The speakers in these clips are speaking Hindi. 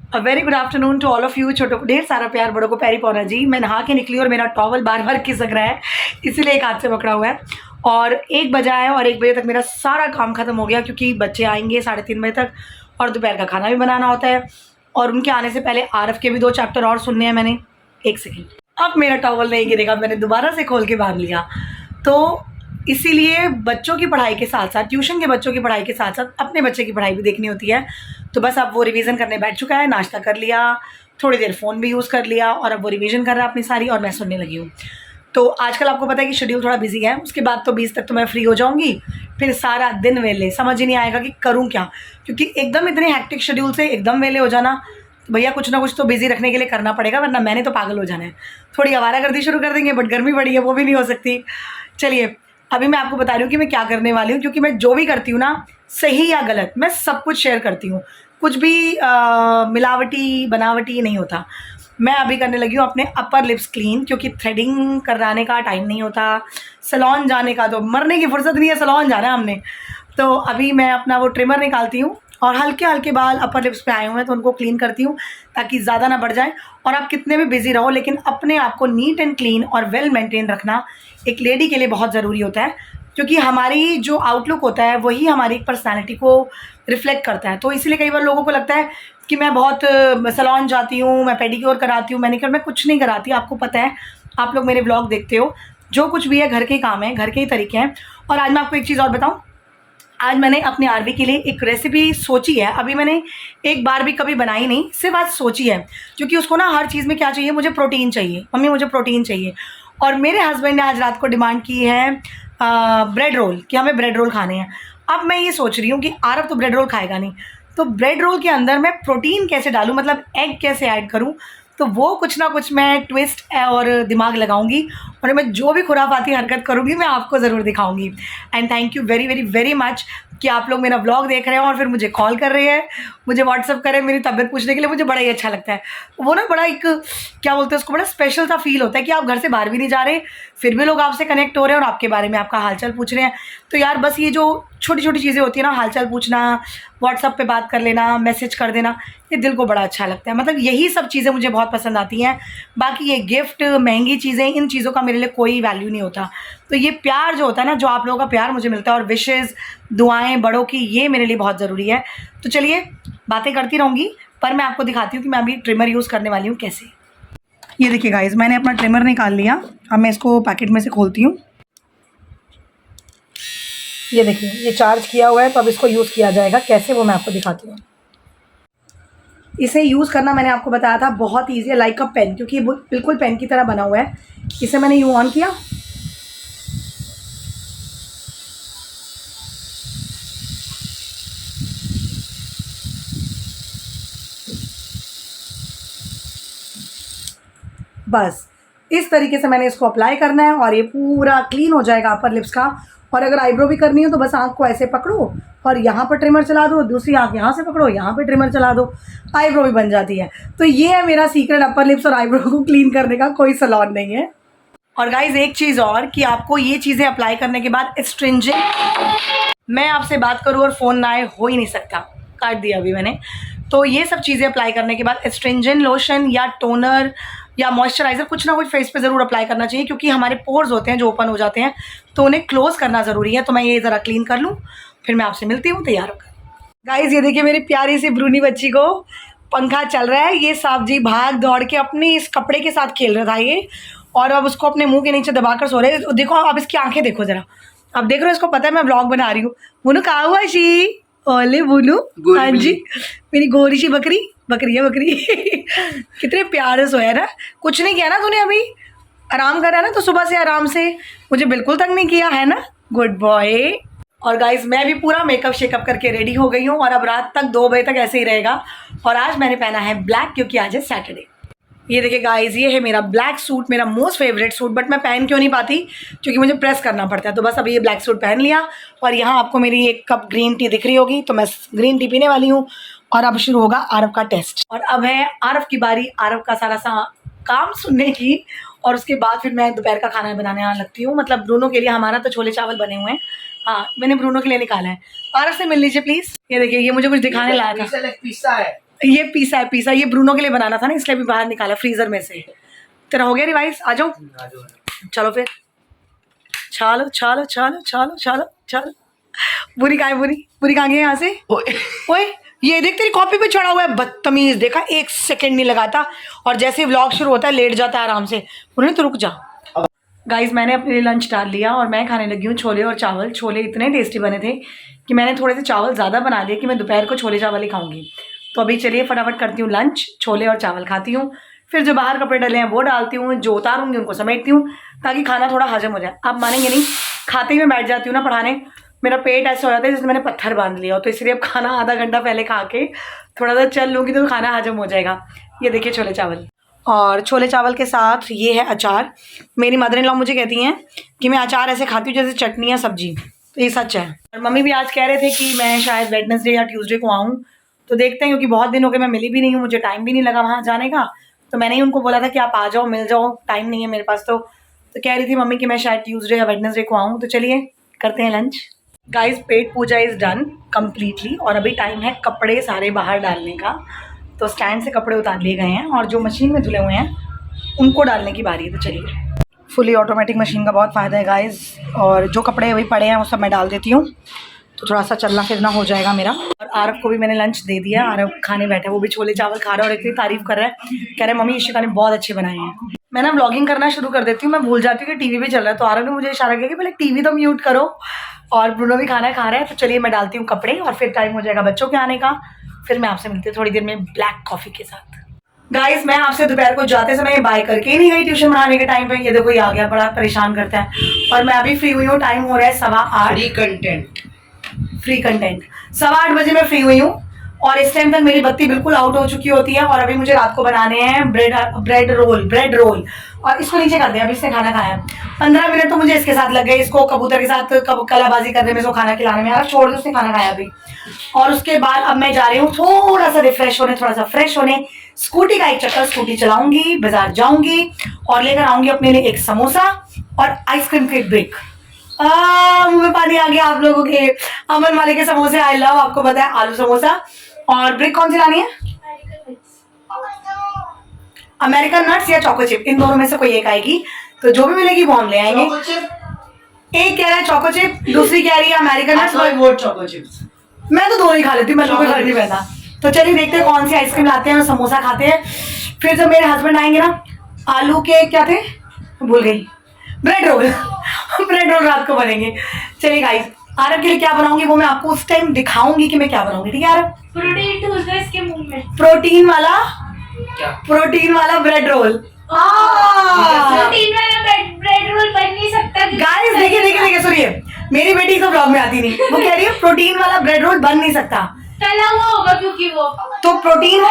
A very good afternoon to all of you. छोटों को ढेर सारा प्यार, बड़ों को प्यारी पौना जी। मैं नहा के निकली और मेरा टॉवल बार बार खिसक रहा है, इसीलिए एक हाथ से पकड़ा हुआ है। और 1 बजा है और 1 बजे तक मेरा सारा काम खत्म हो गया, क्योंकि बच्चे आएंगे 3:30 बजे तक और दोपहर का खाना भी बनाना होता है। और उनके आने से पहले आरफ के भी 2 चैप्टर और सुनने हैं मैंने। 1 सेकेंड, अब मेरा टॉवल नहीं गिरेगा, मैंने दोबारा से खोल के बांध लिया। तो इसीलिए बच्चों की पढ़ाई के साथ साथ, ट्यूशन के बच्चों की पढ़ाई के साथ साथ अपने बच्चे की पढ़ाई भी देखनी होती है। तो बस अब वो रिवीजन करने बैठ चुका है, नाश्ता कर लिया, थोड़ी देर फ़ोन भी यूज़ कर लिया और अब वो रिवीजन कर रहा है अपनी सारी, और मैं सुनने लगी हूँ। तो आजकल आपको पता है कि शेड्यूल थोड़ा बिजी है, उसके बाद तो 20 तक तो मैं फ्री हो जाऊँगी। फिर सारा दिन वेले, समझ ही नहीं आएगा कि करूँ क्या, क्योंकि एकदम इतने हेक्टिक शेड्यूल से एकदम वेले हो जाना, तो भैया कुछ ना कुछ तो बिजी रखने के लिए करना पड़ेगा, वरना मैंने तो पागल हो जाना है। थोड़ी आवारागर्दी शुरू कर देंगे, बट गर्मी बड़ी है, वो भी नहीं हो सकती। चलिए, अभी मैं आपको बता रही हूँ कि मैं क्या करने वाली हूँ, क्योंकि मैं जो भी करती हूँ ना, सही या गलत, मैं सब कुछ शेयर करती हूँ। कुछ भी मिलावटी बनावटी नहीं होता। मैं अभी करने लगी हूँ अपने अपर लिप्स क्लीन, क्योंकि थ्रेडिंग कराने का टाइम नहीं होता, सैलून जाने का तो मरने की फुर्सत नहीं है, सैलून जाना है हमने। तो अभी मैं अपना वो ट्रिमर निकालती हूँ और हल्के हल्के बाल अपर लिप्स पे आए हुए हैं तो उनको क्लीन करती हूँ, ताकि ज़्यादा ना बढ़ जाए। और आप कितने भी बिजी रहो, लेकिन अपने आप को नीट एंड क्लीन और वेल मेंटेन रखना एक लेडी के लिए बहुत ज़रूरी होता है, क्योंकि हमारी जो आउटलुक होता है वही हमारी पर्सनैलिटी को रिफ्लेक्ट करता है। तो इसलिए कई बार लोगों को लगता है कि मैं बहुत सैलून जाती हूँ, मैं पेडिक्योर कराती हूँ, मैनिक्योर, मैं कुछ नहीं कराती। आपको पता है, आप लोग मेरे ब्लॉग देखते हो, जो कुछ भी है घर के काम है, घर के ही तरीके हैं। और आज मैं आपको एक चीज़ और बताऊँ, आज मैंने अपने आरवी के लिए एक रेसिपी सोची है। अभी मैंने एक बार भी कभी बनाई नहीं, सिर्फ आज सोची है, क्योंकि उसको ना हर चीज़ में क्या चाहिए, मुझे प्रोटीन चाहिए, मम्मी मुझे प्रोटीन चाहिए। और मेरे हस्बैंड ने आज रात को डिमांड की है ब्रेड रोल, कि हमें ब्रेड रोल खाने हैं। अब मैं ये सोच रही हूँ कि आरव तो ब्रेड रोल खाएगा नहीं, तो ब्रेड रोल के अंदर मैं प्रोटीन कैसे डालूँ, मतलब एग कैसे ऐड करूँ। तो वो कुछ ना कुछ मैं ट्विस्ट और दिमाग लगाऊंगी, और मैं जो भी खुराफाती हरकत करूँगी मैं आपको ज़रूर दिखाऊंगी। And thank you very very very much कि आप लोग मेरा व्लॉग देख रहे हैं और फिर मुझे कॉल कर रहे हैं, मुझे व्हाट्सअप कर रहे हैं मेरी तबीयत पूछने के लिए। मुझे बड़ा ही अच्छा लगता है। वो ना बड़ा एक, क्या बोलते हैं उसको, बड़ा स्पेशल सा फील होता है कि आप घर से बाहर भी नहीं जा रहे, फिर भी लोग आपसे कनेक्ट हो रहे हैं और आपके बारे में, आपका हालचाल पूछ रहे हैं। तो यार बस ये जो छोटी छोटी चीज़ें होती है ना, हालचाल पूछना, व्हाट्सअप पे बात कर लेना, मैसेज कर देना, ये दिल को बड़ा अच्छा लगता है। मतलब यही सब चीज़ें मुझे बहुत पसंद आती हैं। बाकी ये गिफ्ट, महंगी चीज़ें, इन चीज़ों का मेरे लिए कोई वैल्यू नहीं होता। तो ये प्यार जो होता है ना, जो आप लोगों का प्यार मुझे मिलता है, और विशेज़, दुआएँ बड़ों की, ये मेरे लिए बहुत ज़रूरी है। तो चलिए, बातें करती रहूँगी, पर मैं आपको दिखाती हूँ कि मैं अभी ट्रिमर यूज़ करने वाली हूँ कैसे। ये देखिए गाइज़, मैंने अपना ट्रिमर निकाल लिया। अब मैं इसको पैकेट में से खोलती हूँ। ये देखिए, ये चार्ज किया हुआ है, तो अब इसको यूज़ किया जाएगा कैसे, वो मैं आपको दिखाती हूँ। इसे यूज़ करना मैंने आपको बताया था, बहुत ईजी है, लाइक अ पेन, क्योंकि ये बिल्कुल पेन की तरह बना हुआ है। इसे मैंने यूँ ऑन किया, बस इस तरीके से मैंने इसको अप्लाई करना है, और ये पूरा क्लीन हो जाएगा अपर लिप्स का। और अगर आईब्रो भी करनी हो तो बस आँख को ऐसे पकड़ो और यहाँ पर ट्रिमर चला दो, दूसरी आँख यहाँ से पकड़ो, यहाँ पे ट्रिमर चला दो, आईब्रो भी बन जाती है। तो ये है मेरा सीक्रेट, अपर लिप्स और आईब्रो को क्लीन करने का कोई सैलून नहीं है। और गाइज एक चीज़ और, कि आपको ये चीज़ें अप्लाई करने के बाद स्ट्रिंजेंट, मैं आपसे बात करूँ और फ़ोन ना आए, हो ही नहीं सकता, काट दिया अभी मैंने। तो ये सब चीज़ें अप्लाई करने के बाद स्ट्रिंजेंट लोशन या टोनर या मॉइस्चराइज़र कुछ ना कुछ फेस पे ज़रूर अप्लाई करना चाहिए, क्योंकि हमारे पोर्स होते हैं जो ओपन हो जाते हैं, तो उन्हें क्लोज़ करना ज़रूरी है। तो मैं ये ज़रा क्लीन कर लूँ, फिर मैं आपसे मिलती हूँ, तैयार होकर। गाइज़ ये देखिए, मेरी प्यारी सी ब्रूनी बच्ची को पंखा चल रहा है। ये साहब जी भाग दौड़ के अपने इस कपड़े के साथ खेल रहा था ये, और अब उसको अपने मुंह के नीचे दबाकर सो रहे हैं। देखो अब इसकी आंखें देखो ज़रा, अब देख रहे हो, इसको पता है मैं व्लॉग बना रही हूँ। बुनू कहाँ हुआ शी, ओले बुनू, हाँ जी मेरी गोरी सी बकरी, बकरी है बकरी। कितने प्यार से सोया ना, कुछ नहीं किया ना तूने, अभी आराम करा ना, तो सुबह से आराम से, मुझे बिल्कुल तंग नहीं किया है ना, गुड बॉय। और गाइज मैं भी पूरा मेकअप शेकअप करके रेडी हो गई हूँ, और अब रात तक 2 बजे तक ऐसे ही रहेगा। और आज मैंने पहना है ब्लैक, क्योंकि आज है सैटरडे। ये देखिए गाइज, ये है मेरा ब्लैक सूट, मेरा मोस्ट फेवरेट सूट, बट मैं पहन क्यों नहीं पाती, क्योंकि मुझे प्रेस करना पड़ता है। तो बस अभी ये ब्लैक सूट पहन लिया, और यहाँ आपको मेरी एक कप ग्रीन टी दिख रही होगी, तो मैं ग्रीन टी पीने वाली हूँ। और अब शुरू होगा आरव का टेस्ट, और अब है आरव की बारी, आरव का सारा सा काम सुनने की, और उसके बाद फिर मैं दोपहर का खाना बनाने आने लगती हूँ। मतलब ब्रूनो के लिए, हमारा तो छोले चावल बने हुए हैं, हाँ मैंने ब्रूनो के लिए निकाला है। आरव से मिल लीजिए प्लीज़। ये देखिए, ये मुझे कुछ दिखाने लाया था, पिस्सा है, ये पीसा है पीसा, ये ब्रूनो के लिए बनाना था ना, इसलिए भी बाहर निकाला फ्रीजर में से। तेरा हो गया रिवाइज? आ जाओ चलो फिर, चलो चलो चलो चलो चलो चलो। बुरी कहाँ है? बुरी कहाँ गई यहाँ से? ओए ये देख तेरी कॉपी पे चढ़ा हुआ है, बदतमीज। देखा, 1 सेकंड नहीं लगाता और जैसे ही व्लॉग शुरू होता है लेट जाता है आराम से। बोले तो रुक जा। गाइज मैंने अपने लिए लंच डाल लिया और मैं खाने लगी हूँ छोले और चावल। छोले इतने टेस्टी बने थे कि मैंने थोड़े से चावल ज़्यादा बना लिए कि मैं दोपहर को छोले चावल ही खाऊंगी। तो अभी चलिए फटाफट करती हूँ लंच, छोले और चावल खाती हूँ, फिर जो बाहर कपड़े डले हैं वो डालती हूँ, जो उतारूंगी उनको समेटती हूँ ताकि खाना थोड़ा हजम हो जाए। आप मानेंगे नहीं, खाते ही मैं बैठ जाती हूँ ना पढ़ाने, मेरा पेट ऐसा हो जाता है जैसे मैंने पत्थर बांध लिया हो। तो इसलिए अब खाना आधा घंटा पहले खा के थोड़ा सा चल लूँगी तो खाना हजम हो जाएगा। ये देखिए छोले चावल, और छोले चावल के साथ ये है अचार। मेरी मदर इन लॉ मुझे कहती हैं कि मैं अचार ऐसे खाती हूँ जैसे चटनी या सब्जी, तो ये सच है। और मम्मी भी आज कह रहे थे कि मैं शायद वेडनेसडे या ट्यूसडे को आऊँ, तो देखते हैं क्योंकि बहुत दिन हो गए मैं मिली भी नहीं हूँ, मुझे टाइम भी नहीं लगा वहाँ जाने का। तो मैंने ही उनको बोला था कि आप आ जाओ, मिल जाओ, टाइम नहीं है मेरे पास। तो कह रही थी मम्मी कि मैं शायद ट्यूसडे या वेडनेसडे को आऊँ। तो चलिए करते हैं लंच। गाइस पेट पूजा इज़ डन कम्प्लीटली और अभी टाइम है कपड़े सारे बाहर डालने का। तो स्टैंड से कपड़े उतार लिए गए हैं और जो मशीन में धुले हुए हैं उनको डालने की बारी है। तो चलिए, फुली ऑटोमेटिक मशीन का बहुत फ़ायदा है गाइस। और जो कपड़े अभी पड़े हैं वो सब मैं डाल देती हूँ, तो थोड़ा सा चलना फिरना हो जाएगा मेरा। और आरव को भी मैंने लंच दे दिया, आरव खाने बैठा है, वो भी छोले चावल खा रहा है और इतनी तारीफ़ कर रहा है, कह रहा है मम्मी इशिका ने बहुत अच्छे बनाए हैं। मैं ना व्लॉगिंग करना शुरू कर देती हूँ, मैं भूल जाती हूँ कि टीवी भी चल रहा है। तो आरव ने मुझे इशारा किया कि पहले टीवी तो म्यूट करो, और ब्रूनो भी खाना खा रहा है। तो चलिए मैं डालती हूँ कपड़े और फिर टाइम हो जाएगा बच्चों के आने का। फिर मैं आपसे मिलती हूँ थोड़ी देर में ब्लैक कॉफ़ी के साथ। गाइस मैं आपसे दोपहर को जाते समय बाय करके ही नहीं गई ट्यूशन पढ़ाने के टाइम पे। ये देखो ये आ गया, बड़ा परेशान करता है। और मैं अभी फ्री हुई हूँ, टाइम हो रहा है 8:15। फ्री कंटेंट 8:15 बजे मैं फ्री हुई हूँ और इस टाइम तक मेरी बत्ती बिल्कुल आउट हो चुकी होती है। और अभी मुझे रात को बनाने हैं ब्रेड रोल। और इसको नीचे कर दिया, अभी इसने खाना खाया। 15 मिनट तो मुझे इसके साथ लग गए, इसको कबूतर के साथ कलाबाजी करने में, इसको खाना खिलाने में। यार छोड़ दो, उसने खाना खाया अभी। और उसके बाद अब मैं जा रही हूँ थोड़ा सा रिफ्रेश होने, थोड़ा सा फ्रेश होने। स्कूटी का एक चक्कर स्कूटी चलाऊंगी, बाजार जाऊंगी और लेकर आऊंगी अपने लिए एक समोसा और आइसक्रीम के ब्रेक। मुंह में पानी आ गया आप लोगों के। अमन वाले के समोसे आई लव, आपको पता है, आलू समोसा। और ब्रेक कौन सी लानी है? अमेरिकन नट्स या चोको चिप, इन दोनों में से कोई एक आएगी। तो जो भी मिलेगी वो हम ले आएंगे। एक कह रहा है चोको चिप, दूसरी कह रही है अमेरिकन नट्स। चोको चिप्स मैं तो दोनों ही खा लेती हूँ, मैं कोई फर्क नहीं पड़ता। तो चलिए देखते हैं कौन सी आइसक्रीम लाते हैं और समोसा खाते हैं। फिर जब मेरे हस्बैंड आएंगे ना, आलू के क्या थे भूल गई, ब्रेड रोल ब्रेड रोल रात को बनेंगे। चलिए गाइस, आरब के लिए क्या बनाऊंगी वो मैं आपको उस टाइम दिखाऊंगी कि मैं क्या बनाऊंगी, ठीक है आरब? प्रोटीन तो उसका इसके मुंह में प्रोटीन वाला ब्रेड रोल। प्रोटीन वाला ब्रेड रोल बन नहीं सकता। गाइस देखिए सुनिए, मेरी बेटी तो ब्लॉग में आती नहीं, वो कह रही है प्रोटीन वाला ब्रेड रोल बन नहीं सकता। तला हुआ होगा क्योंकि वो तो प्रोटीन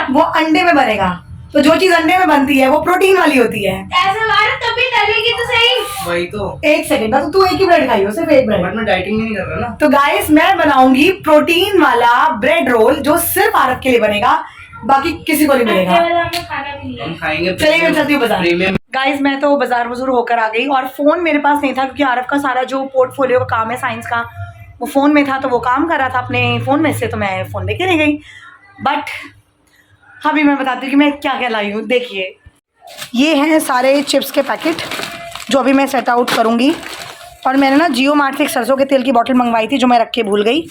वो अंडे में बनेगा। तो जो चीज अंडे में बनती है वो प्रोटीन वाली होती है। ऐसा मारो तभी तलेगी तो सही। वही तो। एक सेकंड, तो तू एक ही ब्रेड खाई हो, सिर्फ एक ब्रेड। मैं डाइटिंग नहीं कर रहा ना। तो गाइस मैं बनाऊंगी प्रोटीन वाला ब्रेड रोल जो सिर्फ आरब के लिए बनेगा, बाकी किसी को नहीं मिलेगा। खाना भी नहीं हम खाएंगे। चलिए मैं चलती हूँ बाजार। गाइस मैं तो बाजार बजूर होकर आ गई और फोन मेरे पास नहीं था क्योंकि आरब का सारा जो पोर्टफोलियो का काम है साइंस का वो फोन में था, तो वो काम कर रहा था अपने फोन में से, तो मैं फोन लेके नहीं गई। बट अभी मैं बताती हूँ कि मैं क्या क्या लाई हूँ। देखिए ये हैं सारे चिप्स के पैकेट जो अभी मैं सेट आउट करूँगी। और मैंने ना जियो मार्ट से एक सरसों के तेल की बोतल मंगवाई थी जो मैं रख के भूल गई,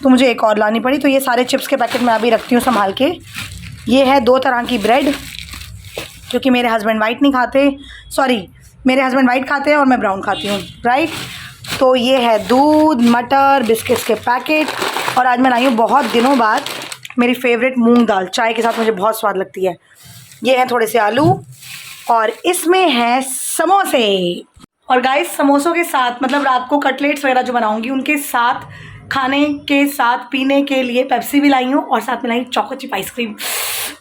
तो मुझे एक और लानी पड़ी। तो ये सारे चिप्स के पैकेट मैं अभी रखती हूँ संभाल के। ये है 2 तरह की ब्रेड क्योंकि मेरे हस्बैंड वाइट नहीं खाते, सॉरी मेरे हस्बैंड वाइट खाते हैं और मैं ब्राउन खाती हूँ, राइट। तो ये है दूध, मटर, बिस्किट्स के पैकेट। और आज मैं लाई हूँ बहुत दिनों बाद मेरी फेवरेट मूंग दाल, चाय के साथ मुझे बहुत स्वाद लगती है। ये हैं थोड़े से आलू और इसमें है समोसे। और गाइस समोसों के साथ मतलब रात को कटलेट्स वगैरह जो बनाऊंगी उनके साथ खाने के साथ पीने के लिए पेप्सी भी लाई हूँ और साथ में लाई चोको चिप आइसक्रीम।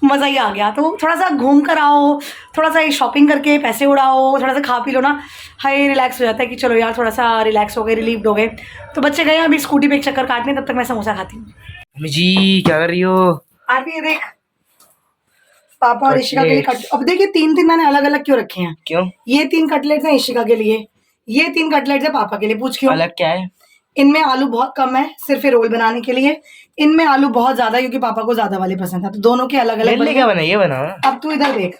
मज़ा ही आ गया। तो थोड़ा सा घूम कर आओ, थोड़ा सा शॉपिंग करके पैसे उड़ाओ, थोड़ा सा खा पी लो ना, हाय रिलैक्स हो जाता है कि चलो यार थोड़ा सा रिलैक्स हो गए, रिलीव्ड हो गए। तो बच्चे गए अभी स्कूटी पे एक चक्कर काटने, तब तक मैं समोसा खाती हूँ। मम्मी जी क्या कर रही हो? आप ये देख पापा और इशिका के लिए अब देखिए 3 मैंने अलग अलग क्यों रखे हैं? क्यों? ये 3 कटलेट्स हैं इशिका के लिए, ये 3 कटलेट्स है पापा के लिए। पूछ क्यों? अलग क्या है? इनमें आलू बहुत कम है सिर्फ ये रोल बनाने के लिए, इनमें आलू बहुत ज्यादा क्योंकि पापा को ज्यादा वाले पसंद है, तो दोनों के अलग अलग। क्या बना, ये बना अब तू इधर देख,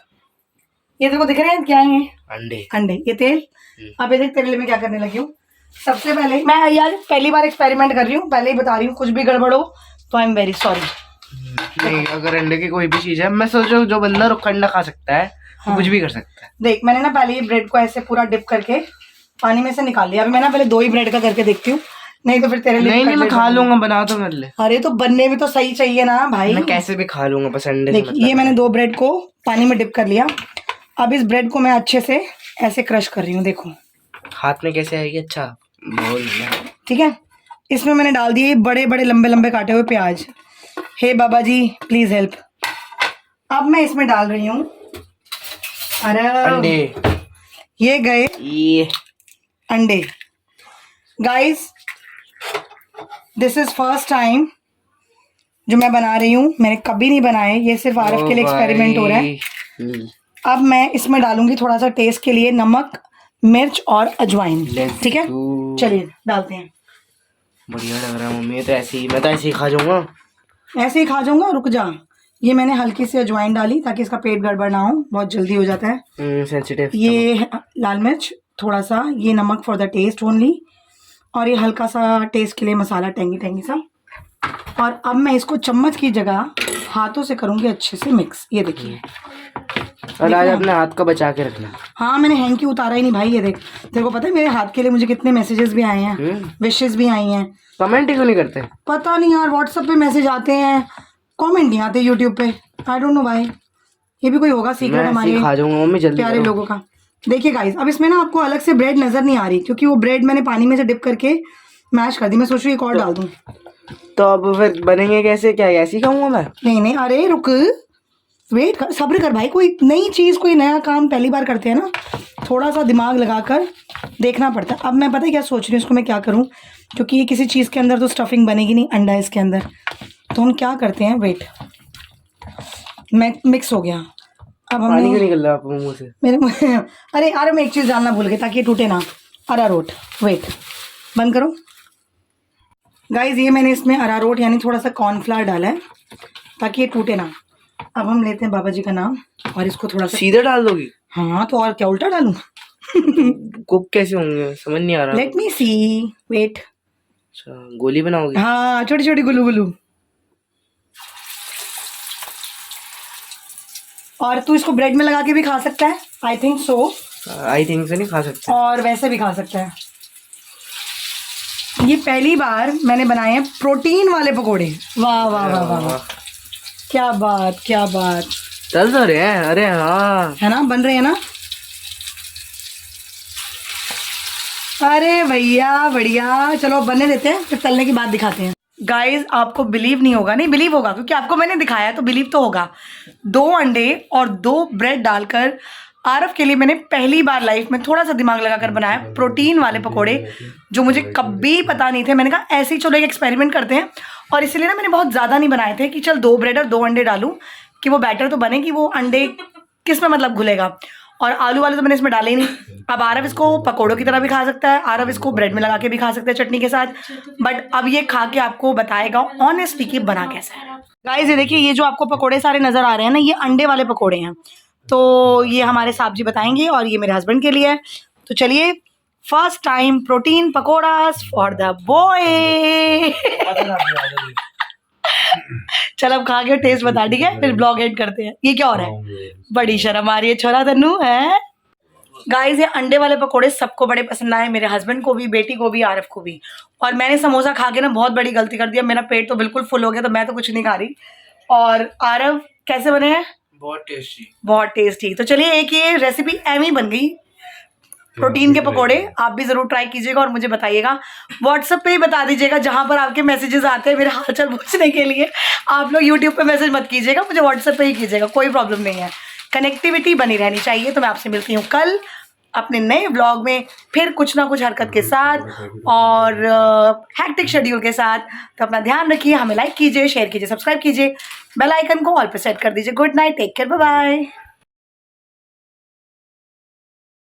ये देखो दिख रहे हैं क्या है? अंडे। अंडे, ये तेल। अब ये देख तेरे लिए मैं क्या करने लगी हूँ। सबसे पहले मैं यार पहली बार एक्सपेरिमेंट कर रही हूँ, पहले ही बता रही हूँ, कुछ भी गड़बड़ हो तो आई एम वेरी सॉरी। नहीं, अगर अंडे की कोई भी चीज है, मैं सोचो जो बंदा रुखा अंडा खा सकता है वो कुछ भी कर सकता है। देख मैंने ना पहले ये ब्रेड को ऐसे पूरा डिप करके पानी में से निकाल लिया। अभी मैं ना पहले 2 ही ब्रेड का करके देखती हूँ, नहीं तो फिर तेरे लिए नहीं मैं खा लूंगा, बना तो मेरे लिए। अरे तो बनने भी तो सही चाहिए ना भाई। मैं कैसे भी खा लूंगा, बस अंडे से देख मतलब ये मैंने 2 ब्रेड को पानी में डिप कर लिया। अब इस ब्रेड को मैं अच्छे से ऐसे क्रश कर रही हूँ, देखो हाथ में कैसे आएगी। अच्छा बोल, ठीक है। इसमें मैंने डाल दिए बड़े बड़े लंबे लंबे काटे हुए प्याज। हे बाबा जी प्लीज हेल्प। अब मैं इसमें डाल रही हूँ अंडे। ये गए ये अंडे। Guys this is first time जो मैं बना रही हूँ, मैंने कभी नहीं बनाए, ये सिर्फ आरफ के लिए एक्सपेरिमेंट हो रहा है। अब मैं इसमें डालूंगी थोड़ा सा टेस्ट के लिए नमक, मिर्च और अजवाइन, ठीक है। चलिए डालते हैं। बढ़िया लग रहा है मम्मी, ये तो ऐसे ही, मैं तो ऐसे ही खा जाऊंगा। ऐसे ही खा जाऊंगा, रुक जा। ये मैंने हल्की सी अजवाइन डाली ताकि इसका पेट गड़बड़ ना हो, बहुत जल्दी हो जाता है। सेंसिटिव। ये लाल मिर्च थोड़ा सा, ये नमक फॉर द टेस्ट ओनली, और ये हल्का सा टेस्ट के लिए मसाला टेंगी टेंगी सा। और अब मैं इसको चम्मच की जगह हाथों से करूंगी अच्छे से मिक्स। ये देखिए, और आज अपने हाथ का बचा के रखना। हाँ मैंने हैंकी उतारा ही नहीं भाई। ये देख, तेरे को पता है मेरे हाथ के लिए मुझे कितने मैसेजेस भी आए हैं, विशेस भी आई हैं। कमेंट ही क्यों नहीं करते? पता नहीं यार, व्हाट्सएप पे मैसेज आते हैं, कमेंट नहीं आते यूट्यूब पे। आई डोंट नो भाई, ये भी कोई होगा सीक्रेट हमारे खा जाऊंगा मम्मी, जल्दी प्यारे लोगों का। देखिए गाइस, अब इसमें ना आपको अलग से ब्रेड नजर नहीं आ रही क्योंकि वो ब्रेड मैंने पानी में से डिप करके मैश कर दी। मैं सोच रही हूँ एक और डाल दूँ। तो अब फिर बनेंगे कैसे? क्या ऐसे ही खाऊंगा मैं? नहीं अरे रुक, वेट कर, सब्र कर भाई। कोई नई चीज़, कोई नया काम पहली बार करते हैं ना, थोड़ा सा दिमाग लगाकर देखना पड़ता है। अब मैं पता है क्या सोच रही हूँ, इसको मैं क्या करूँ, क्योंकि ये किसी चीज़ के अंदर तो स्टफिंग बनेगी नहीं, अंडा है इसके अंदर। तो हम क्या करते हैं, वेट, मैं मिक्स हो गया। अब हम पानी क्यों निकल रहा है मुंह से मेरे अरे यार मैं एक चीज़ जानना भूल गई ताकि ये टूटे ना, अरारोट। वेट, बंद करो गाइज। ये मैंने इसमें अरारोट यानी थोड़ा सा कॉर्नफ्लावर डाला है ताकि ये टूटे ना। अब हम लेते हैं बाबा जी का नाम और इसको थोड़ा सा सीधे डाल दोगी? हाँ तो और क्या, उल्टा डालूं? कुक कैसे होंगे समझ नहीं आ रहा। लेट मी सी, वेट। अच्छा गोली बनाओगी? हाँ छोटी छोटी गुल्लू गुल्लू। और तू इसको ब्रेड में लगा के भी खा सकता है, I think so. I think से नहीं खा सकते, और वैसे भी खा सकता है। ये पहली बार मैंने बनाए हैं प्रोटीन वाले पकोड़े। वाह वाह वाह वाह वाह, क्या बात क्या बात। चल तो रहे हैं। अरे हाँ है ना, बन रहे हैं ना। अरे भैया बढ़िया, चलो बनने देते हैं, फिर तलने की बात दिखाते हैं। गाइज आपको बिलीव नहीं होगा, नहीं बिलीव होगा क्योंकि आपको मैंने दिखाया तो बिलीव तो होगा। 2 अंडे और 2 ब्रेड डालकर आरफ के लिए मैंने पहली बार लाइफ में थोड़ा सा दिमाग लगाकर बनाया प्रोटीन वाले पकोड़े, जो मुझे कभी पता नहीं थे। मैंने कहा ऐसे ही चलो एक एक्सपेरिमेंट करते हैं, और इसीलिए ना मैंने बहुत ज़्यादा नहीं बनाए थे कि चल 2 ब्रेड और 2 अंडे डालूं कि वो बैटर तो बने कि वो अंडे किस में मतलब घुलेगा। और आलू वाले तो मैंने इसमें डाले ही नहीं। अब आरव इसको पकोड़ों की तरह भी खा सकता है, आरव इसको ब्रेड में लगा के भी खा सकता है चटनी के साथ, बट अब ये खा के आपको बताएगा ऑनेस्टली कि बना कैसा है। गाइस ये देखिए, ये जो आपको पकोड़े सारे नज़र आ रहे हैं ना, ये अंडे वाले पकोड़े हैं। तो ये हमारे साहब जी बताएंगे और ये मेरे हस्बैंड के लिए है। तो चलिए, first time protein pakodas for the boy. चल अब खा के टेस्ट बता, ठीक है, फिर ब्लॉग एंड करते हैं। ये क्या हो रहा है, बड़ी शर्म आ रही है छोरा तन्नू है। गाइस ये अंडे वाले पकोड़े सबको बड़े पसंद आए, मेरे हस्बैंड को भी, बेटी को भी, आरफ को भी। और मैंने समोसा खा के ना बहुत बड़ी गलती कर दिया, मेरा पेट तो बिल्कुल फुल हो गया, तो मैं तो कुछ नहीं खा रही। और आरव कैसे बने हैं? बहुत टेस्टी, बहुत टेस्टी। तो चलिए एक ये रेसिपी एम ही बन गई, प्रोटीन के पकोड़े। आप भी ज़रूर ट्राई कीजिएगा और मुझे बताइएगा। व्हाट्सएप पे ही बता दीजिएगा जहाँ पर आपके मैसेजेस आते हैं मेरे हालचाल पूछने के लिए। आप लोग यूट्यूब पे मैसेज मत कीजिएगा, मुझे व्हाट्सएप पे ही कीजिएगा, कोई प्रॉब्लम नहीं है। कनेक्टिविटी बनी रहनी चाहिए। तो मैं आपसे मिलती हूँ कल अपने नए व्लॉग में, फिर कुछ ना कुछ हरकत के साथ और हैक्टिक शेड्यूल के साथ। तो अपना ध्यान रखिए, हमें लाइक कीजिए, शेयर कीजिए, सब्सक्राइब कीजिए, बेल आइकन को ऑल पे सेट कर दीजिए। Good night, take care, bye bye.